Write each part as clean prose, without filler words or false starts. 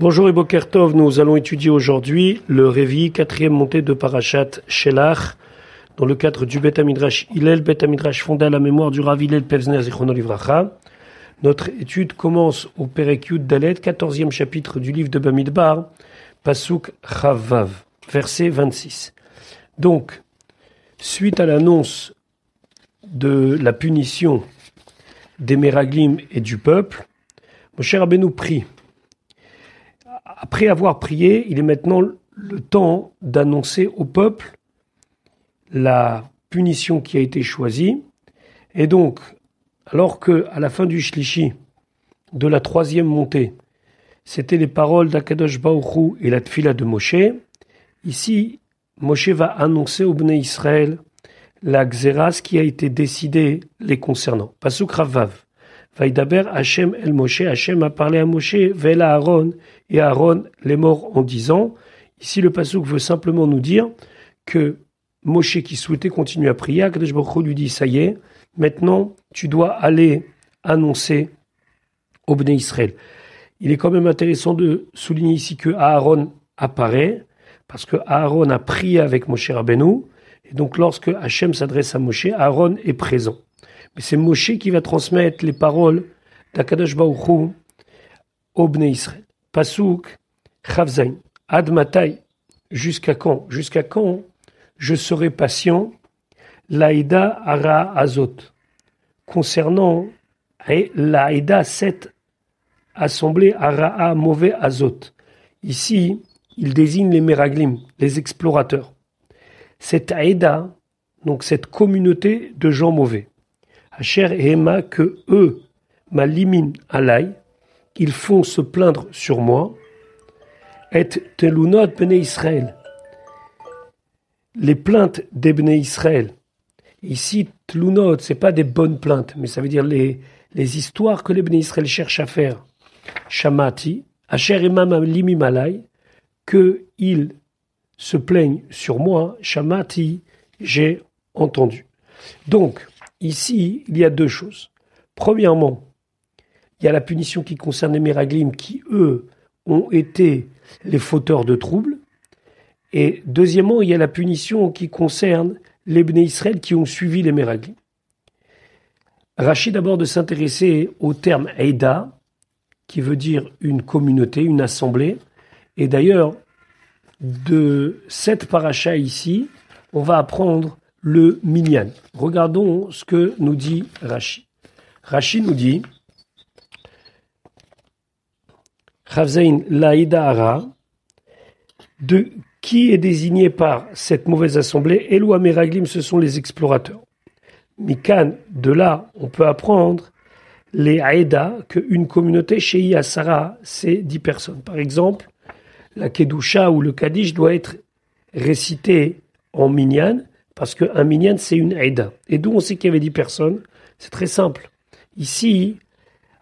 Bonjour et Boker Tov, nous allons étudier aujourd'hui le Révi, quatrième montée de Parashat Shelach, dans le cadre du Bet HaMidrash Hillel, Bet HaMidrash fondé à la mémoire du Rav Hillel Pevzner Zichrono Livracha. Notre étude commence au Perek Yud Dalet, 14e chapitre du livre de Bamidbar, Pasuk Chavav, verset 26. Donc, suite à l'annonce de la punition des Meraglim et du peuple, Moshe Rabbeinu prie. Après avoir prié, il est maintenant le temps d'annoncer au peuple la punition qui a été choisie. Et donc, alors que à la fin du Shlishi, de la troisième montée, c'était les paroles d'Akadosh Baruch Hu et la tfila de Moshe, ici, Moshe va annoncer au Bnei Israël la Xéras qui a été décidée les concernant. Pasuk Ravav. Vaïdaber Hachem el Moshe, Hachem a parlé à Moshe, Vela Aaron, et Aaron les morts en disant. Ici, le pasuk veut simplement nous dire que Moshe, qui souhaitait continuer à prier, Akadosh Baruch Hu lui dit, ça y est, maintenant, tu dois aller annoncer au Bnei Israël. Il est quand même intéressant de souligner ici que Aaron apparaît, parce que Aaron a prié avec Moshe Rabbeinu, et donc lorsque Hachem s'adresse à Moshe, Aaron est présent. Mais c'est Moshe qui va transmettre les paroles d'Akadosh Baruch Hu au Bnei Israël. Pasuk, Chavzain, Ad Matai, jusqu'à quand? Jusqu'à quand je serai patient, l'Aïda Ara Azot, concernant l'Aïda, cette assemblée Ara mauvais Azot. Ici, il désigne les Meraglim, les explorateurs. Cette Aïda, donc cette communauté de gens mauvais. Asher et Emma, que eux, malimin alay, ils font se plaindre sur moi, et telunot bnei Israël, les plaintes des bnei Israël. Ici, telunot, c'est pas des bonnes plaintes, mais ça veut dire les histoires que les bnei Israël cherchent à faire. Shamati, Asher Emma malimim alay, que ils se plaignent sur moi, Shamati, j'ai entendu. Donc, ici, il y a deux choses. Premièrement, il y a la punition qui concerne les Meraglim qui, eux, ont été les fauteurs de troubles. Et deuxièmement, il y a la punition qui concerne les Bnei Israël qui ont suivi les Meraglim. Rachi d'abord de s'intéresser au terme Eida, qui veut dire une communauté, une assemblée. Et d'ailleurs, de cette paracha ici, on va apprendre le minyan. Regardons ce que nous dit Rachi. Rachi nous dit Chavzain Laïda Ara, de qui est désigné par cette mauvaise assemblée, Elou Meraglim, ce sont les explorateurs. Mikan, de là, on peut apprendre les Aïda, qu'une communauté chez Yasara, c'est 10 personnes. Par exemple, la Kedusha ou le Kaddish doit être récité en minyan, parce qu'un minyan, c'est une Aïda. Et d'où on sait qu'il y avait 10 personnes? C'est très simple. Ici,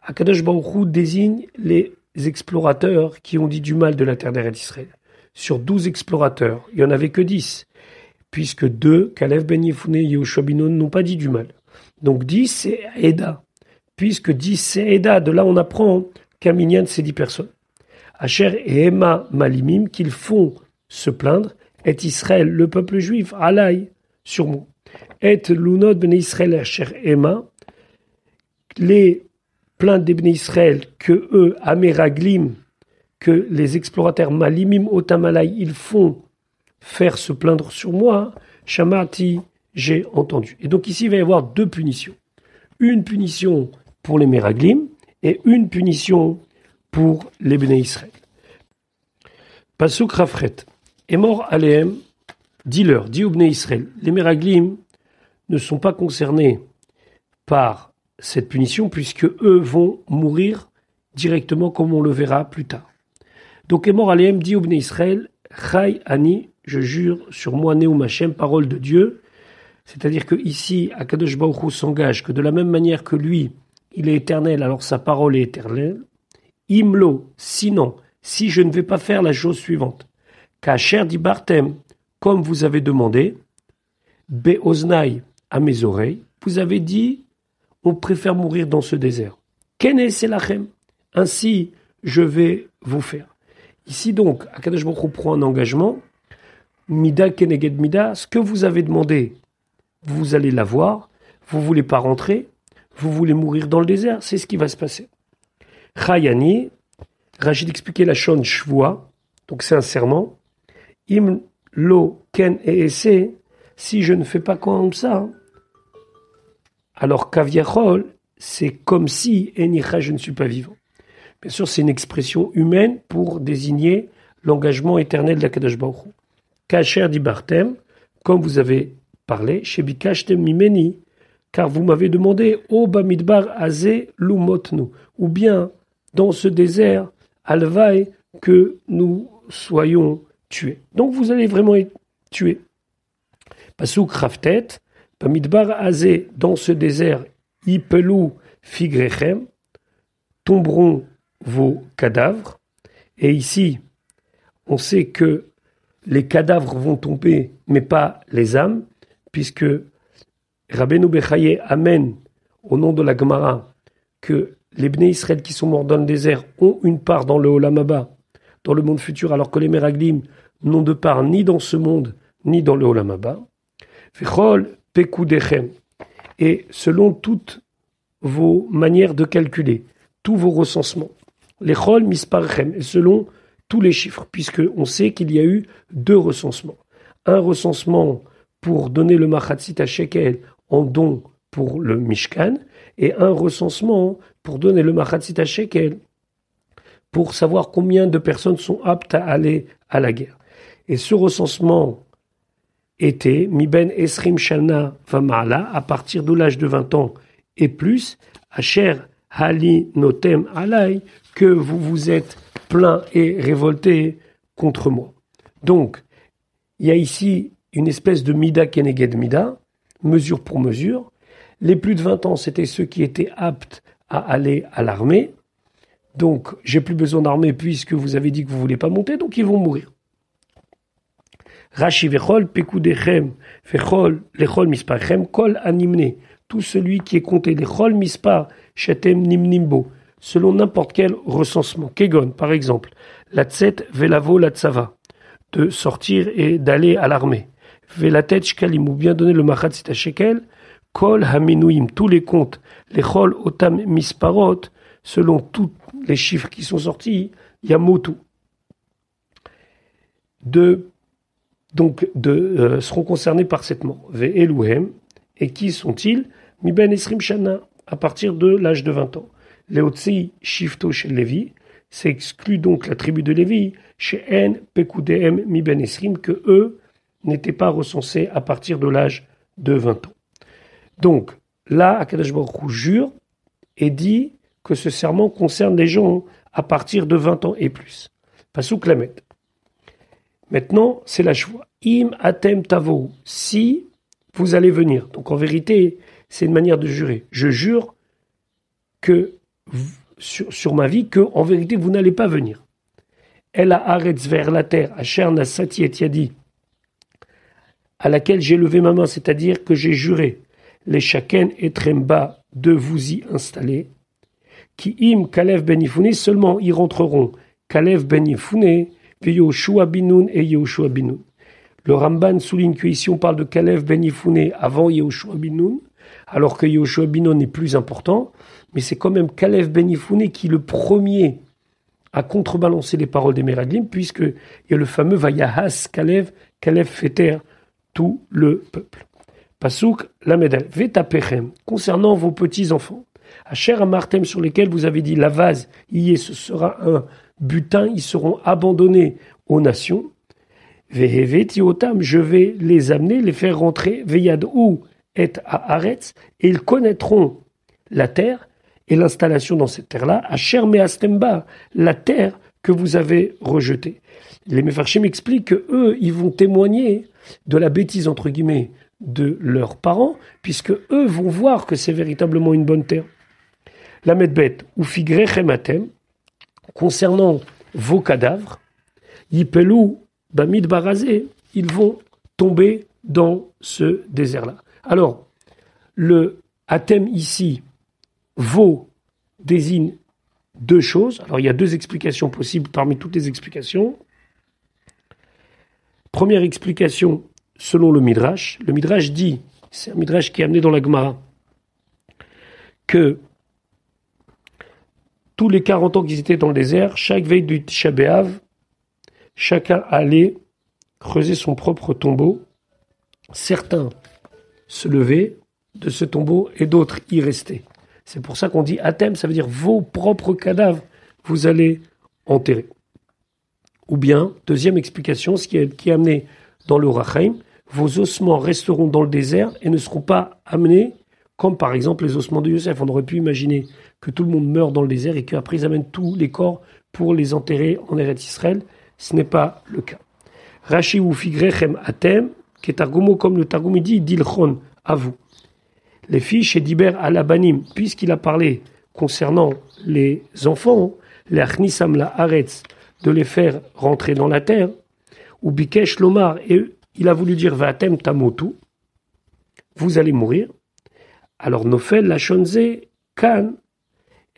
Akadosh Baruch Hu désigne les explorateurs qui ont dit du mal de la terre d'Israël. Sur 12 explorateurs, il n'y en avait que 10, puisque 2, Kalev ben Yefune et Yehoshua ben Nun, n'ont pas dit du mal. Donc 10, c'est Aïda. Puisque 10, c'est Aïda, de là on apprend qu'un minyan, c'est 10 personnes. Asher et Emma Malimim, qu'ils font se plaindre, est Israël, le peuple juif, Alaï, sur moi. Et Lunot ben Israël, Asher Emma, les plaintes des Bnei Israël, que eux, Ameraglim, que les explorateurs Malimim Otamalai, ils font faire se plaindre sur moi, Shamati, j'ai entendu. Et donc ici, il va y avoir deux punitions. Une punition pour les Meraglim et une punition pour les Bnei Israël. Pasuk Rafret. Est mort Aleem, dis-leur, dis aux Bnei Israël, les Meraglim ne sont pas concernés par cette punition puisque eux vont mourir directement comme on le verra plus tard. Donc est mort Aleem, dit aux Bnei Israël, Chai Ani, je jure sur moi, Neum Hashem, parole de Dieu. C'est-à-dire que ici, Akadosh Baruch Hu s'engage que de la même manière que lui, il est éternel, alors sa parole est éternelle. Imlo, sinon, si je ne vais pas faire la chose suivante, Kacher di Bartem, comme vous avez demandé, Beoznai, à mes oreilles, vous avez dit, on préfère mourir dans ce désert. Kene selachem, ainsi je vais vous faire. Ici donc, Akadosh Baruch Hu prend un engagement, Mida keneged Mida, ce que vous avez demandé, vous allez l'avoir, vous voulez pas rentrer, vous voulez mourir dans le désert, c'est ce qui va se passer. Chayani, Rachid expliquait la shon shvoa, donc c'est un serment, im lo ken et esse, si je ne fais pas comme ça, alors kaviachol, c'est comme si enicha, je ne suis pas vivant. Bien sûr, c'est une expression humaine pour désigner l'engagement éternel d'Akadosh Baruch Hu. Kacher dibartem, comme vous avez parlé, shebikashtem mimeni, car vous m'avez demandé, O bamidbar azé lumotnu, ou bien dans ce désert, alvaï, que nous soyons tués. Donc vous allez vraiment être tués. Pasuk raftet, bamidbar azé, dans ce désert, ipelu figrechem, tomberont vos cadavres. Et ici, on sait que les cadavres vont tomber, mais pas les âmes, puisque Rabbeinu Bechaye amène, au nom de la Gemara, que les Bnei Israël qui sont morts dans le désert ont une part dans le Olam Haba, dans le monde futur, alors que les Meraglim n'ont de part ni dans ce monde, ni dans le Olam Haba. Vechol pekudechem. Et selon toutes vos manières de calculer, tous vos recensements, les chol misparchem, et selon tous les chiffres, puisqu'on sait qu'il y a eu 2 recensements. Un recensement pour donner le machatzit à shekel en don pour le Mishkan, et un recensement pour donner le machatzit à shekel pour savoir combien de personnes sont aptes à aller à la guerre. Et ce recensement était miben esrim shana vamala, à partir de l'âge de 20 ans et plus, asher hali notem alay, que vous vous êtes plaint et révolté contre moi. Donc, il y a ici une espèce de mida keneged mida, mesure pour mesure. Les plus de 20 ans, c'était ceux qui étaient aptes à aller à l'armée. Donc, j'ai plus besoin d'armée puisque vous avez dit que vous voulez pas monter, donc ils vont mourir. Rashi vechol pekudechem vechol lechol misparchem kol animne. Tout celui qui est compté lechol mispar shetem nimnimbo, selon n'importe quel recensement. Kegon, par exemple, la tset velavo la tsava, de sortir et d'aller à l'armée. Velatet shkalim, ou bien donner le machatzit à shekel. Kol haminuim, tous les comptes, les chol otam misparot, selon tous les chiffres qui sont sortis, yamotu. Seront concernés par cette mort. Ve'eluhem, et qui sont-ils? Miben esrim shana, à partir de l'âge de 20 ans. Leotzi shifto chez Lévi, c'est exclu donc la tribu de Lévi, chez En pekudehem miben esrim, que eux n'étaient pas recensés à partir de l'âge de 20 ans. Donc, là, Akadosh Baruch Hu jure et dit que ce serment concerne les gens à partir de 20 ans et plus. Pasuk Lamed. Maintenant, c'est la choix. Im atem tavo, si vous allez venir. Donc, en vérité, c'est une manière de jurer. Je jure que sur ma vie, que en vérité, vous n'allez pas venir. El haaretz vers la terre, asher nasati et yadi, à laquelle j'ai levé ma main, c'est-à-dire que j'ai juré, les shaken et tremba, de vous y installer. Qui im Kalev ben Yifune, seulement y rentreront Kalev ben Yifune, Yoshua Binoun et Yoshua Binoun. Le Ramban souligne qu'ici on parle de Kalev ben Yifune avant Yoshua Binoun, alors que Yoshua Binoun est plus important, mais c'est quand même Kalev ben Yifune qui est le premier à contrebalancer les paroles des Meraglim, puisqu'il y a le fameux Vayahas Kalev, Kalev fait taire tout le peuple. Pasuk Lamedel, Vetapechem, concernant vos petits-enfants, Asher Amartem, sur lesquels vous avez dit la vase, ce sera un butin, ils seront abandonnés aux nations. Veheveti otam, je vais les amener, les faire rentrer, Veyad ou et Haaretz, et ils connaîtront la terre et l'installation dans cette terre-là, Asher Meastemba, la terre que vous avez rejetée. Les Mefarshim expliquent que eux, ils vont témoigner de la bêtise, entre guillemets, de leurs parents, puisque eux vont voir que c'est véritablement une bonne terre. La medbet, ou figrechem atem, concernant vos cadavres, yipelu bamid barazé, ils vont tomber dans ce désert-là. Alors, le atem ici, vos désigne deux choses. Alors, il y a deux explications possibles parmi toutes les explications. Première explication, selon le Midrash. Le Midrash dit, c'est un Midrash qui est amené dans la Gemara, que tous les 40 ans qu'ils étaient dans le désert, chaque veille du Tisha B'Av, chacun allait creuser son propre tombeau. Certains se levaient de ce tombeau et d'autres y restaient. C'est pour ça qu'on dit Atem, ça veut dire vos propres cadavres, vous allez enterrer. Ou bien, deuxième explication, ce qui est amené dans le Rachaim, vos ossements resteront dans le désert et ne seront pas amenés, comme par exemple les ossements de Yosef. On aurait pu imaginer que tout le monde meurt dans le désert et qu'après ils amènent tous les corps pour les enterrer en Eretz Israël. Ce n'est pas le cas. Rashi ou Figrechem Atem, qui est Targumo comme le Targum dit, Dilchon, à vous. Les filles chez Diber Alabanim, puisqu'il a parlé concernant les enfants, les Achnisam la Haaretz, de les faire rentrer dans la terre, ou Bikesh Lomar, et il a voulu dire Vatem Tamotu, vous allez mourir. Alors Nofel Lachonze Kan,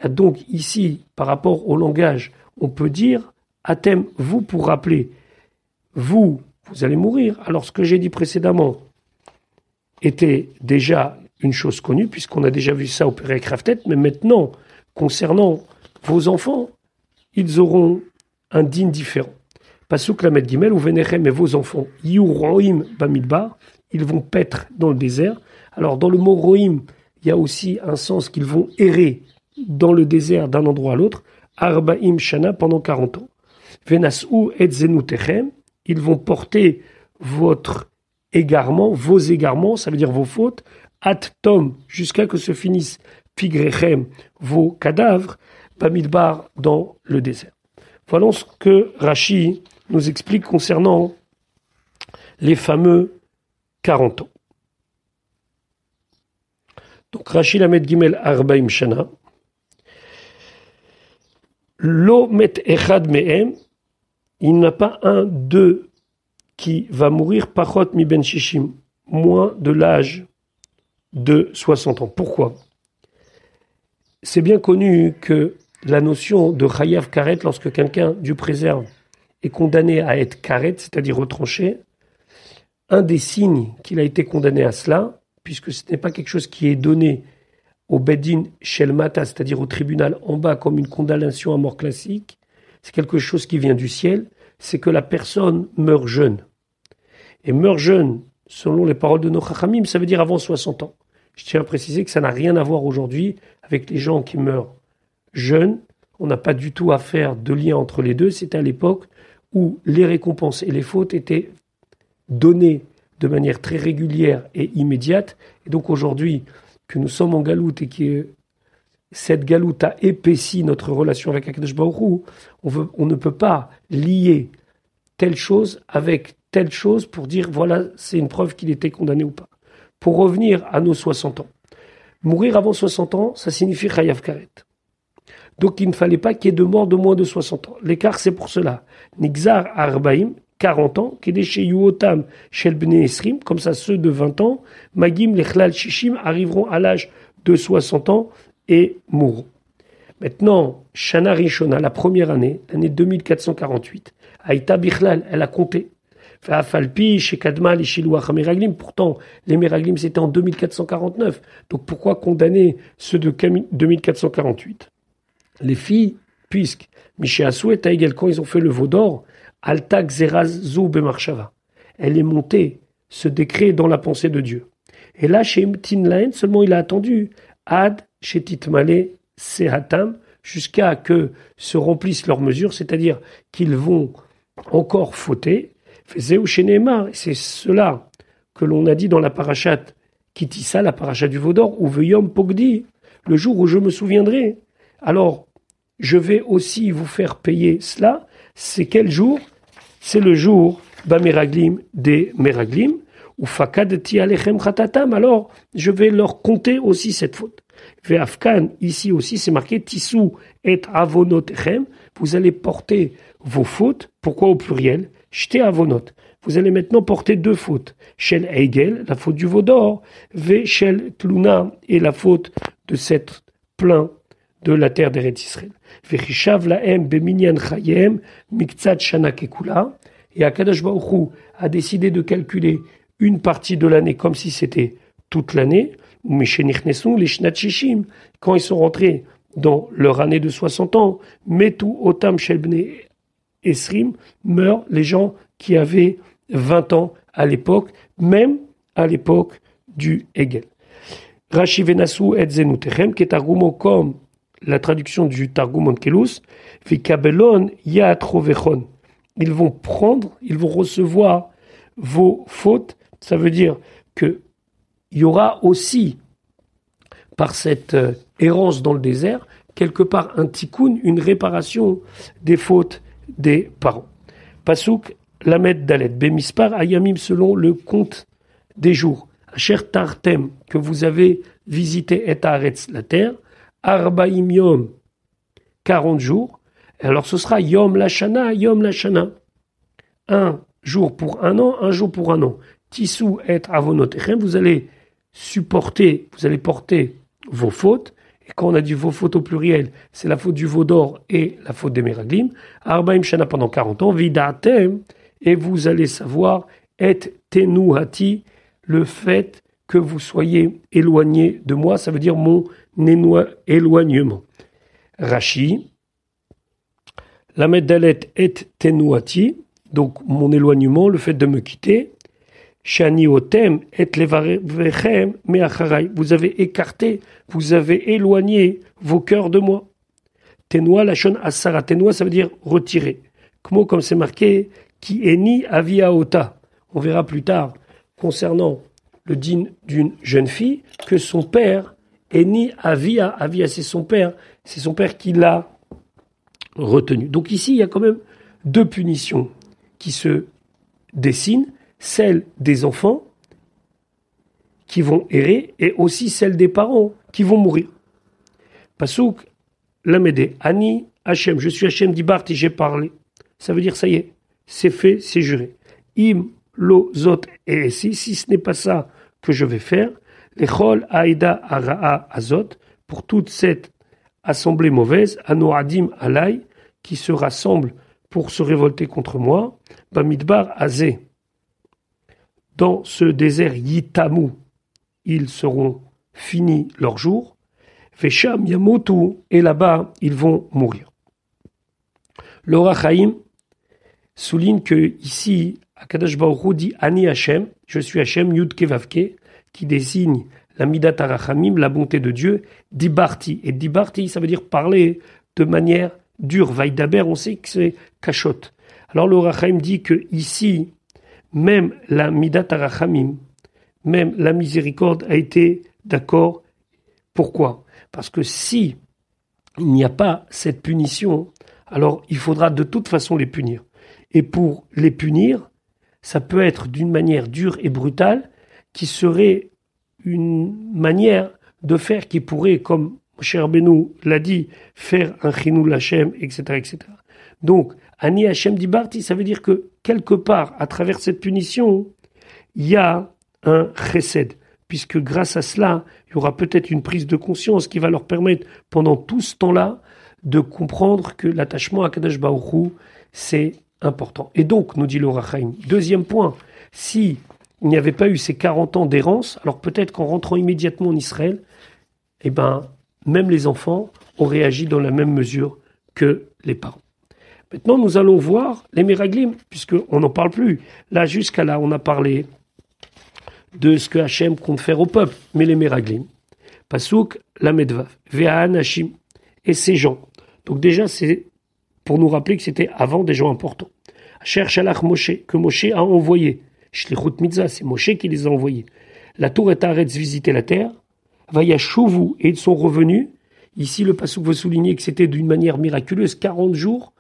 donc ici, par rapport au langage, on peut dire Atem, vous pour rappeler, vous allez mourir. Alors ce que j'ai dit précédemment était déjà une chose connue, puisqu'on a déjà vu ça au Pérec Raftet, mais maintenant, concernant vos enfants, ils auront un digne différent. Pasuk Lamed Gimel, ou Venechem et vos enfants, Yu Roim Bamidbar, ils vont paître dans le désert. Alors dans le mot Roim, il y a aussi un sens qu'ils vont errer dans le désert d'un endroit à l'autre, Arbaim Shana pendant 40 ans. Venasou et Zenutechem, ils vont porter votre égarement, vos égarements, ça veut dire vos fautes, At Tom, jusqu'à que se finissent Pigrechem, vos cadavres, Bamidbar dans le désert. Voilà ce que Rashi nous explique concernant les fameux 40 ans. Donc Rashi Lamed Gimel Arbaim Shana. Lo met echad mehem, il n'y en a pas un d'eux qui va mourir pachot mi ben shishim, moins de l'âge de 60 ans. Pourquoi ? C'est bien connu que la notion de chayav karet, lorsque quelqu'un, Dieu préserve, est condamné à être karet, c'est-à-dire retranché, un des signes qu'il a été condamné à cela, puisque ce n'est pas quelque chose qui est donné au Beddin Shel Mata, c'est-à-dire au tribunal en bas, comme une condamnation à mort classique, c'est quelque chose qui vient du ciel, c'est que la personne meurt jeune. Et meurt jeune, selon les paroles de nos Chachamim, ça veut dire avant 60 ans. Je tiens à préciser que ça n'a rien à voir aujourd'hui avec les gens qui meurent jeunes. On n'a pas du tout à faire de lien entre les deux. C'était à l'époque où les récompenses et les fautes étaient données de manière très régulière et immédiate. Et donc aujourd'hui, que nous sommes en galoute et que cette galoute a épaissi notre relation avec Akadosh Baruch Hu, on ne peut pas lier telle chose avec telle chose pour dire voilà, c'est une preuve qu'il était condamné ou pas. Pour revenir à nos 60 ans. Mourir avant 60 ans, ça signifie Chayav Karet. Donc il ne fallait pas qu'il y ait de mort de moins de 60 ans. L'écart, c'est pour cela. Nixar Arbaim, 40 ans, Kedeche Yuotam Shel Bnei Esrim, comme ça ceux de 20 ans, Magim Lechlal Shishim arriveront à l'âge de 60 ans et mourront. Maintenant, Shana Rishona, la première année, l'année 2448, Aïta Bichlal, elle a compté. Pourtant, les Meraglim, c'était en 2449. Donc pourquoi condamner ceux de 2448 ? Les filles, puisque Mishéasou et Taïgel, quand ils ont fait le veau d'or, Alta Xerazou Bemarshava, elle est montée, ce décret dans la pensée de Dieu. Et là, chez Tinlaen, seulement il a attendu Ad Shetitmale Sehatam, jusqu'à que se remplissent leurs mesures, c'est-à-dire qu'ils vont encore fauter. C'est cela que l'on a dit dans la parachate Kitissa, la parachate du Vaudor, ou Veyom Pogdi, le jour où je me souviendrai. Alors, je vais aussi vous faire payer cela. C'est quel jour ? C'est le jour Bameraglim des Meraglim, ou Fakad Tialechem Khatatam. Alors, je vais leur compter aussi cette faute. Ve'afkan, ici aussi, c'est marqué Tissou et Avonotechem. Vous allez porter vos fautes. Pourquoi au pluriel ? Jeté avonot. Vous allez maintenant porter deux fautes. Shel Eigel, la faute du veau d'or, Ve Shel Tluna, et la faute de cette plainte de la terre d'Eretz Israël. Vechishav lahem beminyan chayem miktzat shana kekula. Et Akadosh Baruch Hu a décidé de calculer une partie de l'année comme si c'était toute l'année. Ou mishenichnesu les shnat shishim, quand ils sont rentrés dans leur année de 60 ans, metu otam shel bnei esrim, meurent les gens qui avaient 20 ans à l'époque, même à l'époque du Hegel. Rashi venasu et zenutechem, qui est argument comme la traduction du Targum Onkelos, vikabelon yatrovechon. Ils vont recevoir vos fautes. Ça veut dire que il y aura aussi, par cette errance dans le désert, quelque part un tikkun, une réparation des fautes des parents. Pasuk Lamed Dalet, Bemispar Ayamim, selon le compte des jours. Asher Tartem, que vous avez visité et Haaretz, la terre, Arbaim Yom, 40 jours. Et alors ce sera Yom Lashana. Un jour pour un an, un jour pour un an. Tissou et Avonotechem, vous allez porter vos fautes. Et quand on a dit vos fautes au pluriel, c'est la faute du veau d'or et la faute des Meraglim. Arbaim Shana pendant 40 ans, Vidatem, et vous allez savoir, et Tenuhati, le fait que vous soyez éloigné de moi, ça veut dire mon éloignement. Rashi, la Dalet et Tenuhati, donc mon éloignement, le fait de me quitter. Shani otem et levarevechem meacharai. Vous avez écarté, vous avez éloigné vos cœurs de moi. Tenua lachon asara. Tenua, ça veut dire retirer. Comme c'est marqué, qui est ni avia ota. On verra plus tard, concernant le din d'une jeune fille, que son père est ni avia. Avia, c'est son père qui l'a retenu. Donc ici, il y a quand même deux punitions qui se dessinent. Celle des enfants qui vont errer et aussi celle des parents qui vont mourir. Pasuk, Lamede, Ani, Hachem, je suis Hachem Dibarti, j'ai parlé. Ça veut dire ça y est, c'est fait, c'est juré. Im, lo, zot, et si ce n'est pas ça que je vais faire, lechol, aïda, ara'a, azot, pour toute cette assemblée mauvaise, anoadim, alay, qui se rassemble pour se révolter contre moi, bamidbar, azé. Dans ce désert Yitamu, ils seront finis leur jour. Vesham Yamotu, et là-bas, ils vont mourir. L'Ora Chaim souligne que ici, Akadosh Baruch Hu dit Ani Hashem, je suis Hashem, Yud Kevavke, qui désigne la Midat Arachamim, la bonté de Dieu, Dibarti. Et Dibarti, ça veut dire parler de manière dure. Vaïdaber, on sait que c'est Kachot. Alors l'Ora Chaim dit que ici, même la Midat Arachamim, même la miséricorde a été d'accord. Pourquoi ? Parce que si il n'y a pas cette punition, alors il faudra de toute façon les punir. Et pour les punir, ça peut être d'une manière dure et brutale, qui serait une manière de faire qui pourrait, comme Moshe Rabbeinu l'a dit, faire un Chinoul Hashem, etc., etc. Donc, Ani Hashem Dibarti, ça veut dire que quelque part, à travers cette punition, il y a un chesed, puisque grâce à cela, il y aura peut-être une prise de conscience qui va leur permettre, pendant tout ce temps-là, de comprendre que l'attachement à Kadosh Baruch Hu, c'est important. Et donc, nous dit l'Ora Chaim, deuxième point, si il n'y avait pas eu ces 40 ans d'errance, alors peut-être qu'en rentrant immédiatement en Israël, même les enfants ont réagi dans la même mesure que les parents. Maintenant, nous allons voir les Meraglim, puisqu'on n'en parle plus. Là, jusqu'à là, on a parlé de ce que Hachem compte faire au peuple, mais les Meraglim. Pasuk, la Medvav, Ve'an Hashim, et ces gens. Donc déjà, c'est pour nous rappeler que c'était avant des gens importants. Asher Shalach Moshe, que Moshe a envoyé. Shlichut Mitzvah, c'est Moshe qui les a envoyés. La tour est arrête visiter la terre. Vayashuvu, et ils sont revenus. Ici, le Pasuk veut souligner que c'était d'une manière miraculeuse, 40 jours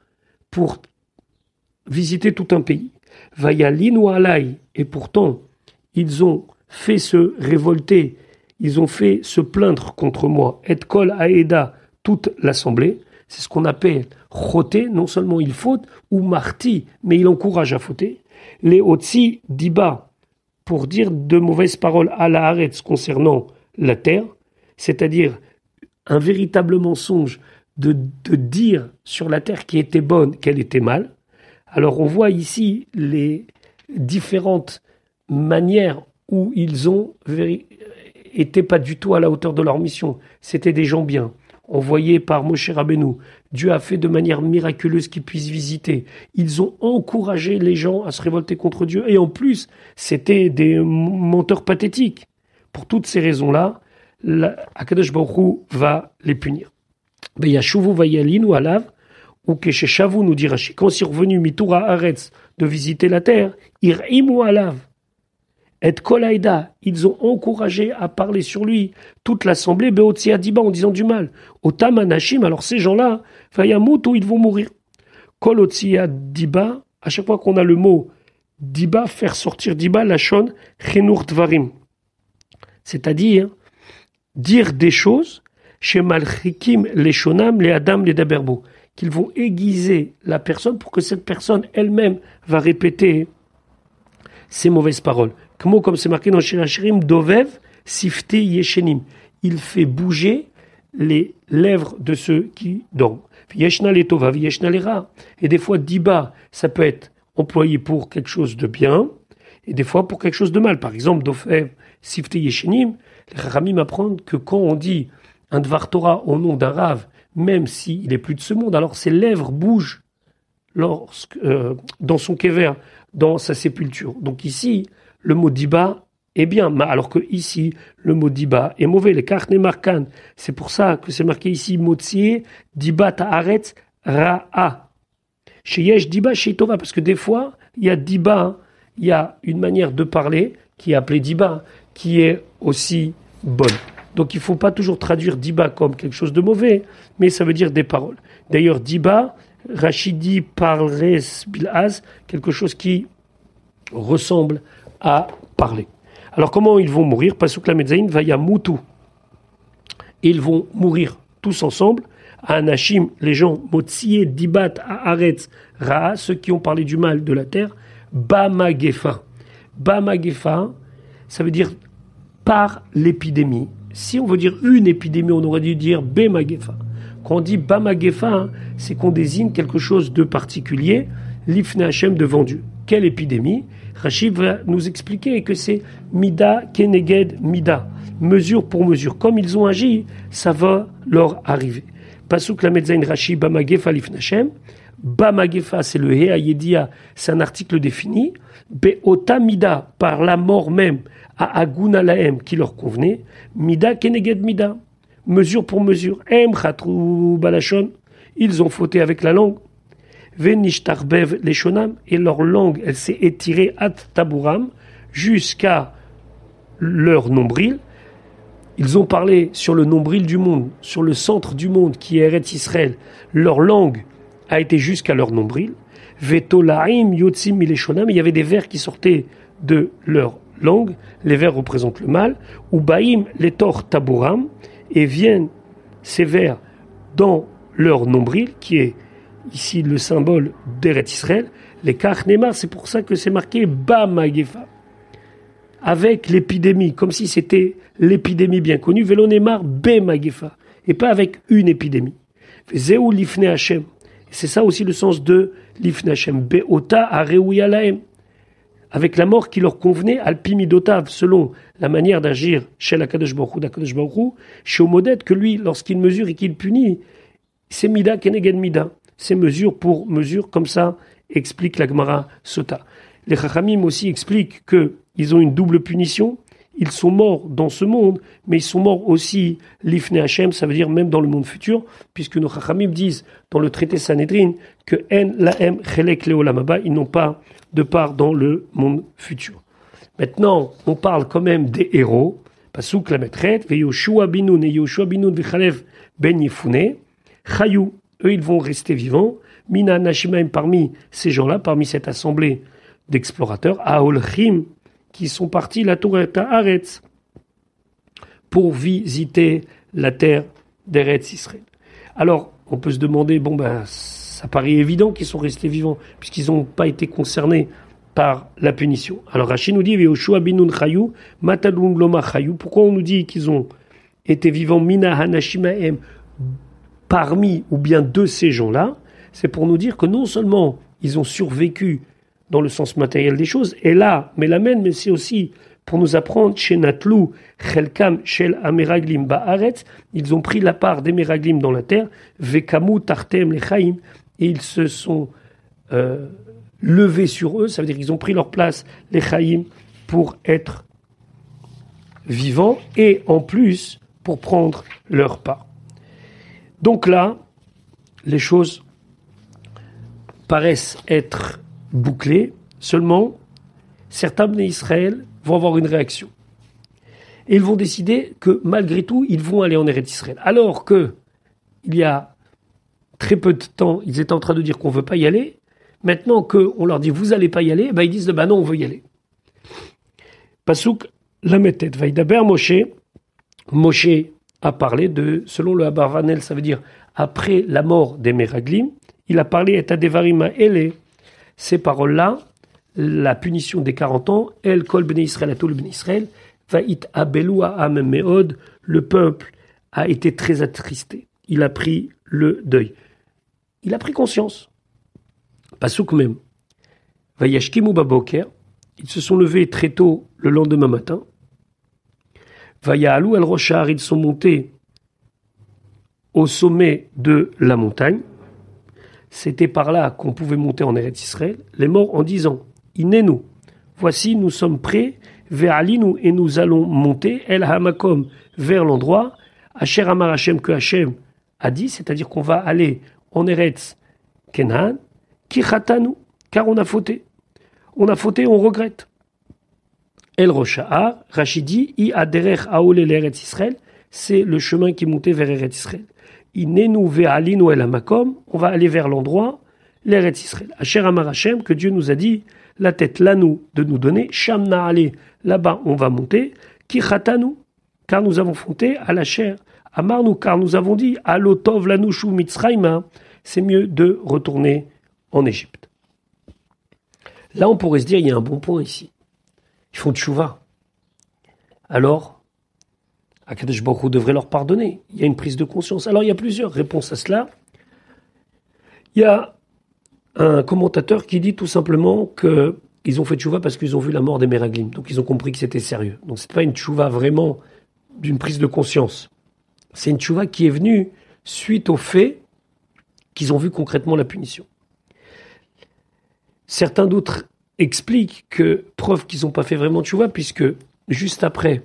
pour visiter tout un pays. Vayalinu alay, et pourtant, ils ont fait se révolter, ils ont fait se plaindre contre moi. Et kol aeda, toute l'assemblée. C'est ce qu'on appelle choté, non seulement il faute, ou marti, mais il encourage à fauter. Les otsi diba, pour dire de mauvaises paroles à la haaretz concernant la terre, c'est-à-dire un véritable mensonge de dire sur la terre qui était bonne qu'elle était mal. Alors on voit ici les différentes manières où ils ont été pas du tout à la hauteur de leur mission. C'était des gens bien. Envoyés par Moshe Rabbeinu. Dieu a fait de manière miraculeuse qu'ils puissent visiter. Ils ont encouragé les gens à se révolter contre Dieu. Et en plus, c'était des menteurs pathétiques. Pour toutes ces raisons-là, Akadosh Baruch Hu va les punir. Yashuvu vayalinu alav, ou keshechavu nous dit Rashi. Quand ils sont revenus mitura haaretz de visiter la terre, irimu alav. Et Kolaïda, ils ont encouragé à parler sur lui toute l'assemblée, Beotsia Diba, en disant du mal. Otam Anashim, alors ces gens-là, Fayamutu, ils vont mourir. Kolotsia Diba, à chaque fois qu'on a le mot Diba, faire sortir Diba, Lachon, Chenur Tvarim. C'est-à-dire, dire des choses, chez Malchikim, les Shonam, les Adam, les Daberbo, qu'ils vont aiguiser la personne pour que cette personne elle-même va répéter ces mauvaises paroles. Comme c'est marqué dans Shir Hashirim, Dovev, Sifti Yeshenim. Il fait bouger les lèvres de ceux qui dorment. Yeshna le Tova, Yeshna le Ra. Et des fois, Diba, ça peut être employé pour quelque chose de bien, et des fois pour quelque chose de mal. Par exemple, Dovev, Sifti Yeshenim, les Chachamim apprennent que quand on dit un Dvar Torah au nom d'un Rav, même s'il est plus de ce monde, alors ses lèvres bougent dans son kever, dans sa sépulture. Donc ici, le mot diba est bien, alors que ici, le mot diba est mauvais. Les karne markan, c'est pour ça que c'est marqué ici, motzié, diba ta'aretz, ra'a. Chez yesh diba, chez tova, parce que des fois, il y a diba, il y a une manière de parler, qui est appelée diba, qui est aussi bonne. Donc il ne faut pas toujours traduire diba comme quelque chose de mauvais, mais ça veut dire des paroles. D'ailleurs, diba, Rachidi parlerait bilaz, quelque chose qui ressemble à parler. Alors comment ils vont mourir? Pasuk la Medzaïn va yamutu. Ils vont mourir tous ensemble. À Anashim, les gens, Motsié, Dibat, Haaretz, Ra, ceux qui ont parlé du mal de la terre, Bamagefa. Bamagefa, ça veut dire par l'épidémie. Si on veut dire une épidémie, on aurait dû dire Bemagefa. Quand on dit Bamagefa, c'est qu'on désigne quelque chose de particulier, l'Ifne Hashem devant Dieu. Quelle épidémie? Rachid va nous expliquer que c'est Mida Keneged Mida, mesure pour mesure. Comme ils ont agi, ça va leur arriver. Pasuk la Medzain Rashi Bamagefa l'Ifne Hashem. Bamagefa, c'est le Hea Yedia, c'est un article défini. Be'ota Mida, par la mort même, à Aguna Lahem, qui leur convenait. Mida Keneged Mida, mesure pour mesure. Em Chatru Balashon, ils ont fauté avec la langue. Venishtarbev les shonam, et leur langue, elle s'est étirée at taburam, jusqu'à leur nombril. Ils ont parlé sur le nombril du monde, sur le centre du monde, qui est Eretz Israël. Leur langue a été jusqu'à leur nombril. Vetolaim yotzim mileshonam, il y avait des vers qui sortaient de leur langue. Les vers représentent le mal. Ubaim letor taburam, et viennent ces vers dans leur nombril, qui est ici le symbole d'Eretz Israël, les Karnemar, c'est pour ça que c'est marqué Bamagefa. Avec l'épidémie, comme si c'était l'épidémie bien connue, Velonemar Bemagefa, et pas avec une épidémie. Zéou Lifne Hashem. C'est ça aussi le sens de Lifne Hashem. Be'ota Areouya Lahem. Avec la mort qui leur convenait, Alpimidotav, selon la manière d'agir chez l'Akadosh Baruch Hu, d'Akadosh Baruch Hu, chez Omodet, que lui, lorsqu'il mesure et qu'il punit, c'est Mida Keneged Mida. C'est mesure pour mesure, comme ça explique la Gemara Sota. Les Chachamim aussi expliquent qu'ils ont une double punition. Ils sont morts dans ce monde, mais ils sont morts aussi l'Ifne Hashem, ça veut dire même dans le monde futur, puisque nos Chachamim disent dans le traité Sanhedrin que En Lahem Chelek Leolam Haba, ils n'ont pas de part dans le monde futur. Maintenant, on parle quand même des héros. Pasuk la Metret, Ve Yoshua Binun et Yoshua Binun Vechalev Ben Yefune, Chayou. Eux, ils vont rester vivants. Mina Nashimaim, parmi ces gens-là, parmi cette assemblée d'explorateurs, Aolchim, qui sont partis la Toureta Haaretz pour visiter la terre d'Eretz Israël. Alors, on peut se demander, ça paraît évident qu'ils sont restés vivants, puisqu'ils n'ont pas été concernés par la punition. Alors, Rachid nous dit, Veoshua binun chayou, matadun loma chayou. Pourquoi on nous dit qu'ils ont étaient vivants mina hanashimaem parmi ou bien de ces gens-là, c'est pour nous dire que non seulement ils ont survécu dans le sens matériel des choses, et là, mais c'est aussi pour nous apprendre chez Natlou, Chelkam, Shel Ameraglim Ba'aretz, ils ont pris la part des Meraglim dans la terre, Vekamu Tartem Lechaim, et ils se sont levés sur eux, ça veut dire qu'ils ont pris leur place, les Chaim, pour être vivants, et en plus, pour prendre leur part. Donc là, les choses paraissent être bouclées, seulement certains Bnei Israël vont avoir une réaction. Et ils vont décider que malgré tout, ils vont aller en Eretz Israël. Alors que il y a très peu de temps, ils étaient en train de dire qu'on ne veut pas y aller. Maintenant qu'on leur dit vous n'allez pas y aller, ben ils disent non, on veut y aller. Pasuk Lametet Vaidaber Moshe. Moshe a parlé de, selon le Abarvanel, ça veut dire après la mort des Meraglim, il a parlé et Adevarima Ele. Ces paroles-là, la punition des 40 ans, El Kol Bnei Israël, à tout le Bnei Israël, Va'it Abelu Ha'am Meod, le peuple a été très attristé. Il a pris le deuil. Il a pris conscience. Pasuk même. Vayashkimu Baboker, ils se sont levés très tôt le lendemain matin. Vaya'alu El Roshar, ils sont montés au sommet de la montagne. C'était par là qu'on pouvait monter en Eretz Israël. Les morts en disant Inenu, voici nous sommes prêts, Ve'alinu, et nous allons monter, El Hamakom, vers l'endroit, Asher Amar Hashem, que Hashem a dit, c'est-à-dire qu'on va aller en Eretz Kenan, Kichatanu, car on a fauté. On a fauté, on regrette. El Rosha'ar, Rachidi, I Aderech Aole l'Eretz Israël, c'est le chemin qui montait vers Eretz Israël. Inenu ve'alinu el hamakom, on va aller vers l'endroit, l'Eretz Israël. Asher Amar Hashem, que Dieu nous a dit, la tête lanou de nous donner, Sham na'ale, là-bas on va monter, Kichatanu, car nous avons fauté, à la chair. Amarnu, car nous avons dit, Alotov lanushu mitzrayma, c'est mieux de retourner en Égypte. Là on pourrait se dire, il y a un bon point ici. Ils font tchouva. Alors, Akadosh Baruch Hu devrait leur pardonner. Il y a une prise de conscience. Alors, il y a plusieurs réponses à cela. Il y a un commentateur qui dit tout simplement qu'ils ont fait tchouva parce qu'ils ont vu la mort des Meraglim. Donc, ils ont compris que c'était sérieux. Donc, ce n'est pas une tchouva vraiment d'une prise de conscience. C'est une tchouva qui est venue suite au fait qu'ils ont vu concrètement la punition. Certains d'autres expliquent que, preuve qu'ils n'ont pas fait vraiment tchouva, puisque juste après,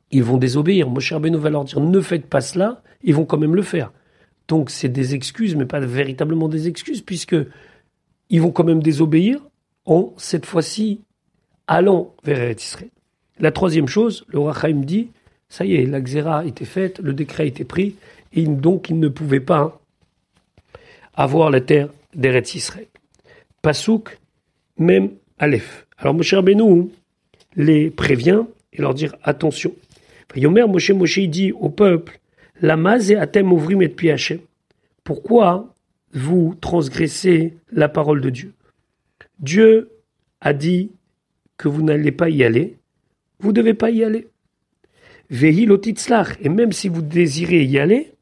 ils vont désobéir. Moshe Rabbeinu va leur dire ne faites pas cela, ils vont quand même le faire. Donc c'est des excuses, mais pas véritablement des excuses, puisque ils vont quand même désobéir en, cette fois-ci, allant vers Eretz Israël. La troisième chose, le Roi Chaim dit, ça y est, la Xéra a été faite, le décret a été pris, et donc ils ne pouvaient pas avoir la terre d'Eretz Israël. Pasuk, même Aleph. Alors Moshe Rabbeinu les prévient et leur dire attention. Yomer Moshe il dit au peuple, Lamaz et atem ouvrim et pi Hashem. Pourquoi vous transgressez la parole de Dieu? Dieu a dit que vous n'allez pas y aller, vous ne devez pas y aller. Vehi lotitzlach, et même si vous désirez y aller,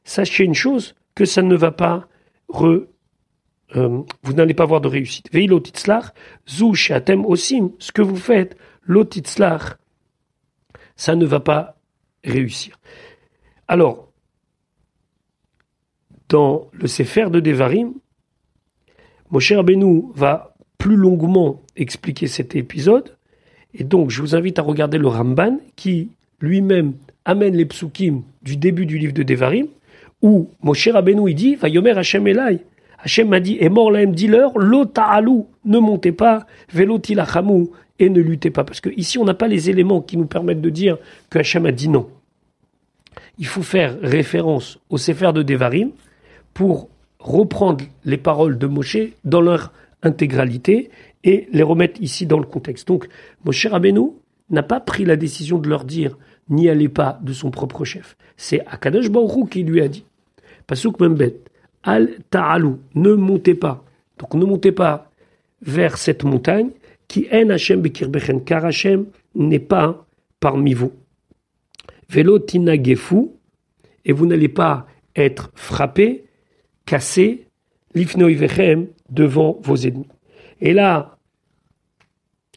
sachez une chose, que ça ne va pas vous n'allez pas avoir de réussite. Vehi lotitzlach, zou she'atem osim, ce que vous faites, lotitzlach, ça ne va pas réussir. Alors, dans le Sefer de Devarim, Moshe Rabbeinu va plus longuement expliquer cet épisode, et donc je vous invite à regarder le Ramban, qui lui-même amène les psukim du début du livre de Devarim, où Moshe Rabbeinu il dit, Vayomer Hashem Elai, Hashem m'a dit, et mort l'aim, dis-leur, lo ta'alu, ne montez pas, velo tilachamu, et ne luttez pas. Parce que ici, on n'a pas les éléments qui nous permettent de dire que Hashem a dit non. Il faut faire référence au Sefer de Devarim pour reprendre les paroles de Moshe dans leur intégralité et les remettre ici dans le contexte. Donc, Moshe Rabbeinu n'a pas pris la décision de leur dire « n'y allez pas » de son propre chef. C'est Akadosh Baruch Hu qui lui a dit. Pasuk Membet, Al ta'alu, ne montez pas. Donc ne montez pas vers cette montagne qui en Hashem bekirbechen, car Hashem n'est pas parmi vous. Velo tinagefu, et vous n'allez pas être frappé, cassé, lifnoi vechem, devant vos ennemis. Et là,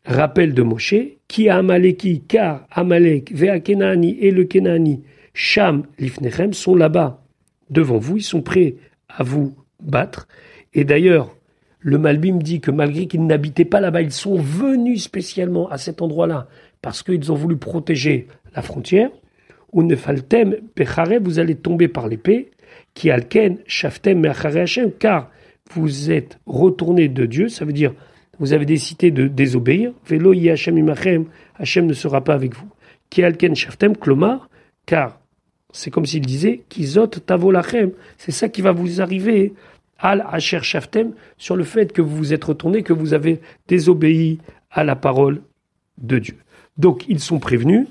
rappel de Moshe, qui a Amaleki, car Amalek, Vea Kenani et le Kenani, Sham lifnechem, sont là-bas devant vous, ils sont prêts à vous battre. Et d'ailleurs, le Malbim dit que malgré qu'ils n'habitaient pas là-bas, ils sont venus spécialement à cet endroit-là parce qu'ils ont voulu protéger la frontière. Ou nefaltem pechare, vous allez tomber par l'épée, qui alken shaftem me'achare Hashem, car vous êtes retourné de Dieu, ça veut dire vous avez décidé de désobéir. Velo yi Hashem imachem, Hashem ne sera pas avec vous. Qui alken shaftem klomar, car c'est comme s'il disait kizot tavolachem, c'est ça qui va vous arriver. Al Asher Shaftem, sur le fait que vous vous êtes retourné, que vous avez désobéi à la parole de Dieu. Donc, ils sont prévenus.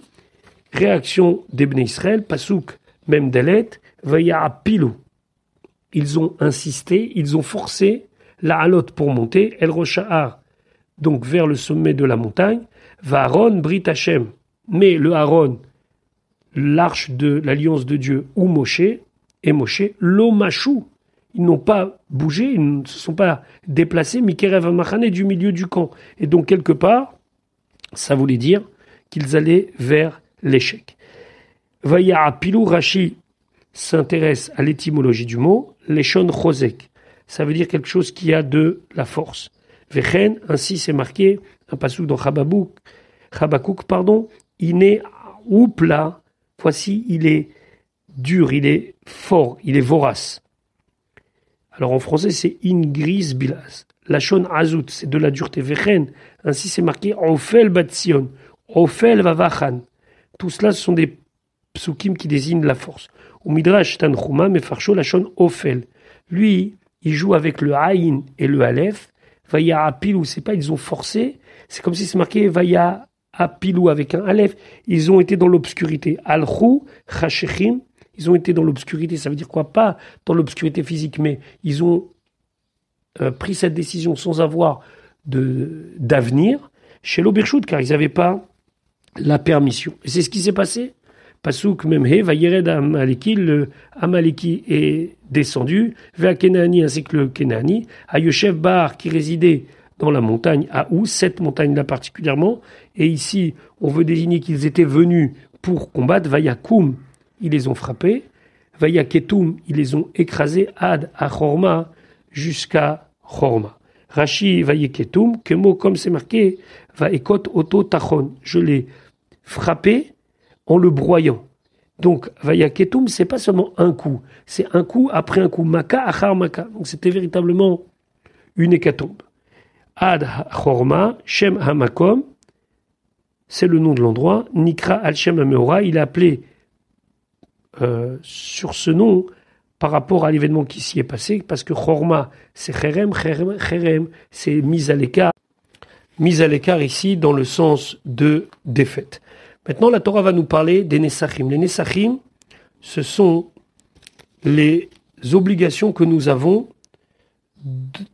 Réaction des Bnei Israël, Pasouk, même Dalet, Vaya Pilou. Ils ont insisté, ils ont forcé la halote pour monter, El Rosha'ar, donc vers le sommet de la montagne, va Aaron Brit Hashem. Mais le Aaron, l'arche de l'alliance de Dieu, ou Moshe, et Moshe, l'Omachou. Ils n'ont pas bougé, ils ne se sont pas déplacés, Mikerev Machane du milieu du camp. Et donc, quelque part, ça voulait dire qu'ils allaient vers l'échec. Vaya Pilou, Rashi s'intéresse à l'étymologie du mot, Leshon Chosek. Ça veut dire quelque chose qui a de la force. Vechen, ainsi c'est marqué, un passage dans Chabakouk, Iné ou plat, voici, il est dur, il est fort, il est vorace. Alors en français, c'est ingris bilas. Lachon azout, c'est de la dureté. Vechen, ainsi c'est marqué Ofel batsion, Ofel vavachan. Tout cela, ce sont des psukim qui désignent la force. Au Midrash Tanchuma, Mefarcho, Lachon Ofel. Lui, il joue avec le Aïn et le Aleph. Vaya apilou, c'est pas ils ont forcé, c'est comme si c'est marqué Vaya apilou avec un Aleph. Ils ont été dans l'obscurité. Alchou, Chashechim. Ils ont été dans l'obscurité, ça veut dire quoi? Pas dans l'obscurité physique, mais ils ont pris cette décision sans avoir d'avenir chez l'Obershut, car ils n'avaient pas la permission. Et c'est ce qui s'est passé. Pasouk Memhe, Vayered Amaleki, le Amaleki est descendu, vers Kenani ainsi que le Kenani, à Yoshev Bar qui résidait dans la montagne, à Ou, cette montagne-là particulièrement, et ici on veut désigner qu'ils étaient venus pour combattre, Vayakoum, ils les ont frappés, Vayaketum, ils les ont écrasés, Ad à Chorma, jusqu'à Chorma. Rashi Vayaketum, Kemo, comme c'est marqué, Vaekot Oto Tachon, je l'ai frappé en le broyant. Donc, Vayaketum, c'est pas seulement un coup, c'est un coup après un coup, Maka achar Maka. Donc, c'était véritablement une hécatombe. Ad Chorma, Shem Hamakom, c'est le nom de l'endroit, Nikra al-Shem Hameora, il a appelé sur ce nom par rapport à l'événement qui s'y est passé, parce que Chorma, c'est Cherem, c'est mise à l'écart ici dans le sens de défaite. Maintenant, la Torah va nous parler des Nesachim. Les Nesachim, ce sont les obligations que nous avons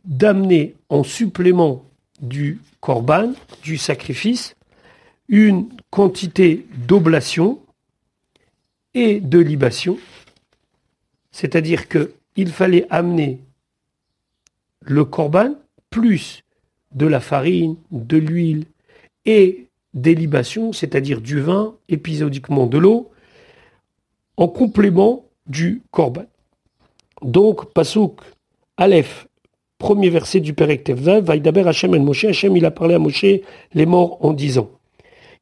d'amener en supplément du korban, du sacrifice, une quantité d'oblation et de libation, c'est-à-dire qu'il fallait amener le korban plus de la farine, de l'huile et des libations, c'est-à-dire du vin, épisodiquement de l'eau, en complément du korban. Donc, Pasuk Aleph, premier verset du Perek Tevzav, Vaïdaber Hashem el Moshe, Hashem il a parlé à Moshe, les morts en disant.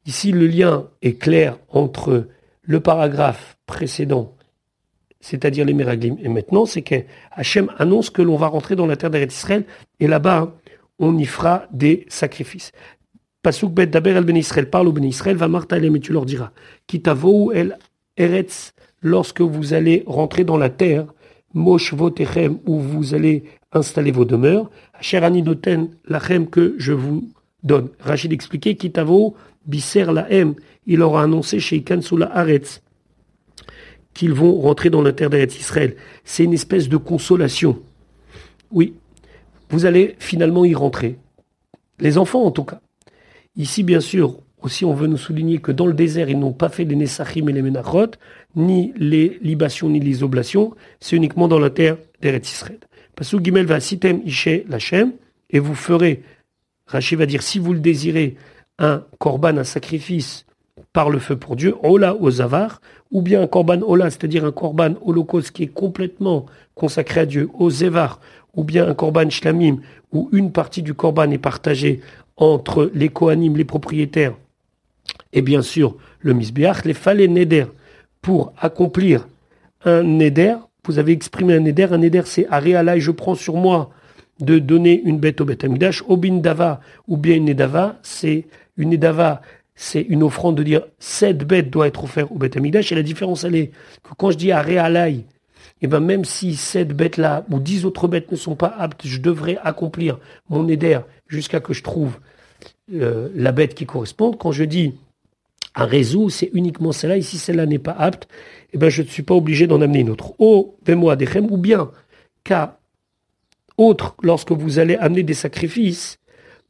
Ici, le lien est clair entre le paragraphe précédent, c'est-à-dire les Meraglim, et maintenant, c'est que Hashem annonce que l'on va rentrer dans la terre d'Eretz Israël, et là-bas, on y fera des sacrifices. Pasuk Bet Daber el Ben Israël, parle au Ben Israël, va martalem, et tu leur diras, Kitavou el Eretz, lorsque vous allez rentrer dans la terre, Mosh Votechem, où vous allez installer vos demeures, Asher ani noten lachem, que je vous donne. Rachid expliquait, Kitavou biser lahem, il leur a annoncé chez Ikansou la Haaretz, qu'ils vont rentrer dans la terre d'Eretz Israël. C'est une espèce de consolation. Oui, vous allez finalement y rentrer. Les enfants en tout cas. Ici, bien sûr, aussi on veut nous souligner que dans le désert, ils n'ont pas fait les Nesachim et les Menachot, ni les libations, ni les oblations, c'est uniquement dans la terre d'Eretz Israël. Pasuk Gimel va sitem ishe lachem, et vous ferez, Rashi va dire, si vous le désirez, un korban, un sacrifice par le feu pour Dieu, Ola au Zavar, ou bien un korban Ola, c'est-à-dire un korban holocauste qui est complètement consacré à Dieu, au Zevar, ou bien un korban Shlamim, où une partie du korban est partagée entre les Kohanim, les propriétaires, et bien sûr le Misbeach, les Falé Neder, pour accomplir un Neder, vous avez exprimé un Neder c'est Aréala, et je prends sur moi de donner une bête au Beth Amikdash, Obin Dava, ou bien une Nedava, c'est une offrande de dire 7 bêtes doivent être offertes au Beth Amikdash, et la différence elle est que quand je dis Aréalaï, et ben même si 7 bêtes-là ou 10 autres bêtes ne sont pas aptes, je devrais accomplir mon Neder jusqu'à que je trouve la bête qui correspond. Quand je dis un réseau, c'est uniquement celle-là, et si celle-là n'est pas apte, et ben je ne suis pas obligé d'en amener une autre. O Vemo Adechem, ou bien qu'à autre, lorsque vous allez amener des sacrifices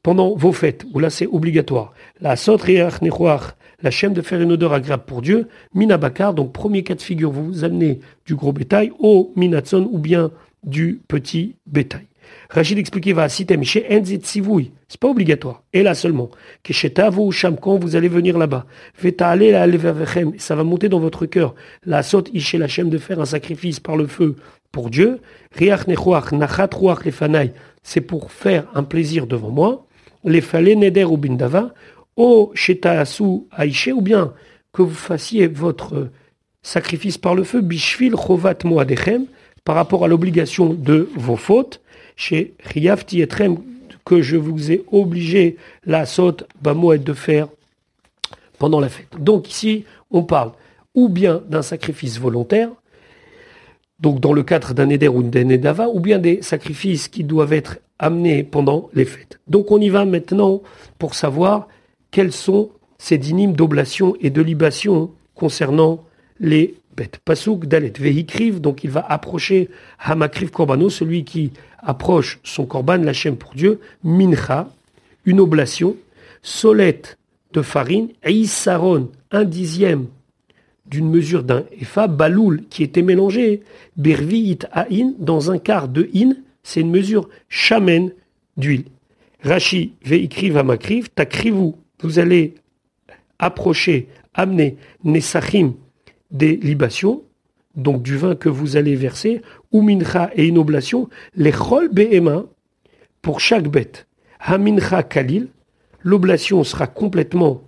pendant vos fêtes, où là c'est obligatoire. La Sot Riach Nechoach, la chaîne de faire une odeur agréable pour Dieu, Minabakar, donc premier cas de figure, vous amenez du gros bétail, au Minatson, ou bien du petit bétail. Rachid expliquait, va sitem chez Enzit Sivoui, c'est pas obligatoire, et là seulement, que chez Tavo ou Sham, quand vous allez venir là-bas, Veta aller la Levavechem, ça va monter dans votre cœur, la Sot Ishe la chaîne de faire un sacrifice par le feu pour Dieu, Riach Nechoach, Nachat Ruach Lefanai, c'est pour faire un plaisir devant moi, les Falé Neder ou Bindava, O Shetaasu Aïché, ou bien que vous fassiez votre sacrifice par le feu, Bishvil Chovat Moadechem, par rapport à l'obligation de vos fautes, chez Riyafti Etrem, que je vous ai obligé la saute Bamoed de faire pendant la fête. Donc ici, on parle ou bien d'un sacrifice volontaire, donc dans le cadre d'un éder ou d'un édava, ou bien des sacrifices qui doivent être amenés pendant les fêtes. Donc on y va maintenant pour savoir quels sont ces dynimes d'oblation et de libation concernant les bêtes. Pasuk Dalet Vehikriv, donc il va approcher Hamakriv Korbano, celui qui approche son korban, l'Hachem pour Dieu, Mincha, une oblation, solette de farine, Eissaron, 1/10 d'une mesure d'un Efa, Baloul, qui était mélangé, Berviit Aïn, dans un quart de In, c'est une mesure Shamen d'huile. Rashi Veikriv Hamakriv, Takrivu, vous allez approcher, amener Nesachim, des libations, donc du vin que vous allez verser, ou mincha et une oblation, les chol be'ema, pour chaque bête. Hamincha kalil, l'oblation sera complètement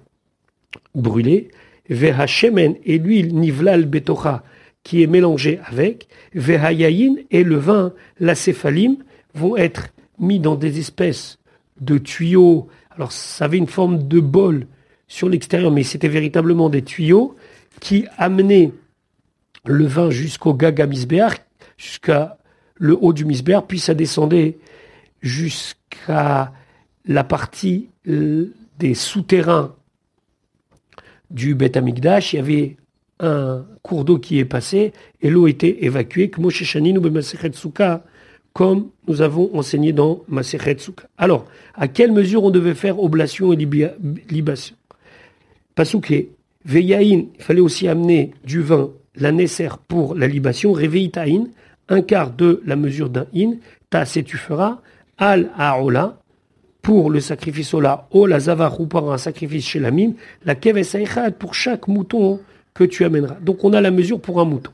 brûlée, veha shemen et l'huile nivlal betocha, qui est mélangée avec, veha yayin et le vin, la céphalim, vont être mis dans des espèces de tuyaux. Alors ça avait une forme de bol sur l'extérieur, mais c'était véritablement des tuyaux qui amenaient le vin jusqu'au Gaga Misbeach, jusqu'à le haut du Misbeach, puis ça descendait jusqu'à la partie des souterrains du Beth Amikdash. Il y avait un cours d'eau qui est passé et l'eau était évacuée, comme nous avons enseigné dans Masechet Souka. Alors, à quelle mesure on devait faire oblation et libation? Pasouké, Veyaïn, il fallait aussi amener du vin, la nécessaire pour la libation, Réveïtaïn, un quart de la mesure d'un in, Tas et tu feras, Al Aola, pour le sacrifice Ola, Ola Zavar ou pour un sacrifice chez la mime, la Keves Aïchad pour chaque mouton que tu amèneras. Donc on a la mesure pour un mouton.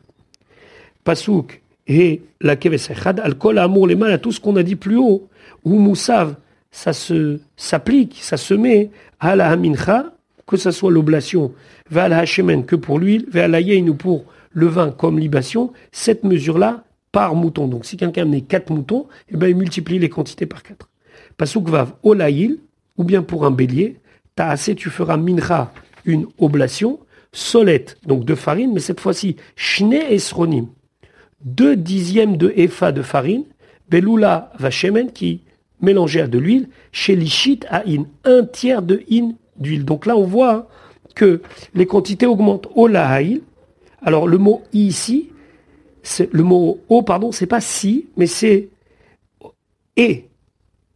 Pasouk et la Keves Aïchad, Al Kol Amour les mal à tout ce qu'on a dit plus haut, ou Moussav, ça s'applique, ça se met à la Hamincha, que ce soit l'oblation, va à la Hachemen que pour l'huile, va à la Yein ou pour le vin comme libation, cette mesure-là par mouton. Donc si quelqu'un amenait 4 moutons, eh ben, il multiplie les quantités par 4. Pasuk vav olaïl, ou bien pour un bélier, t'as assez, tu feras mincha, une oblation, solette, donc de farine, mais cette fois-ci, shne esronim, 2/10 de efa de farine, beloula vachemen, qui mélangé à de l'huile, chez l'ishit à in, 1/3 de in d'huile. Donc là, on voit que les quantités augmentent. Olaïl, alors le mot ici, le mot o, pardon, c'est pas si, mais c'est et,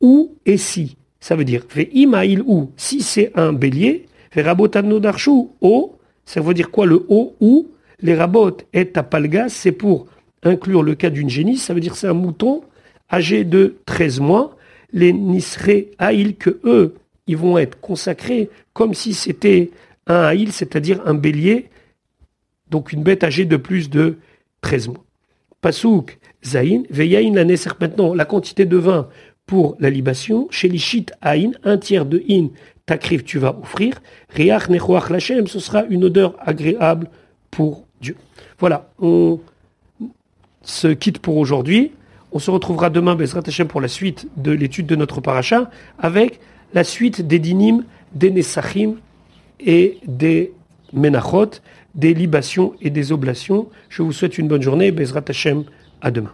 ou et si. Ça veut dire, ve imaïl ou, si c'est un bélier, Verabotano darshu, o, ça veut dire quoi le o ou? Les rabot et tapalgas, c'est pour inclure le cas d'une génisse, ça veut dire c'est un mouton âgé de 13 mois. Les nisré haïl, que eux, ils vont être consacrés comme si c'était un haïl, c'est-à-dire un bélier, donc une bête âgée de plus de 13 mois. Pasouk, zaïn, veyaïn la neser. Maintenant, la quantité de vin pour la libation, chez l'ishit haïn, un tiers de in, takrif, tu vas offrir. Riach nechoach lachem, ce sera une odeur agréable pour Dieu. Voilà, on se quitte pour aujourd'hui. On se retrouvera demain, Bezrat Hashem, pour la suite de l'étude de notre paracha, avec la suite des dinim, des nesachim et des menachot, des libations et des oblations. Je vous souhaite une bonne journée. Bezrat Hashem, à demain.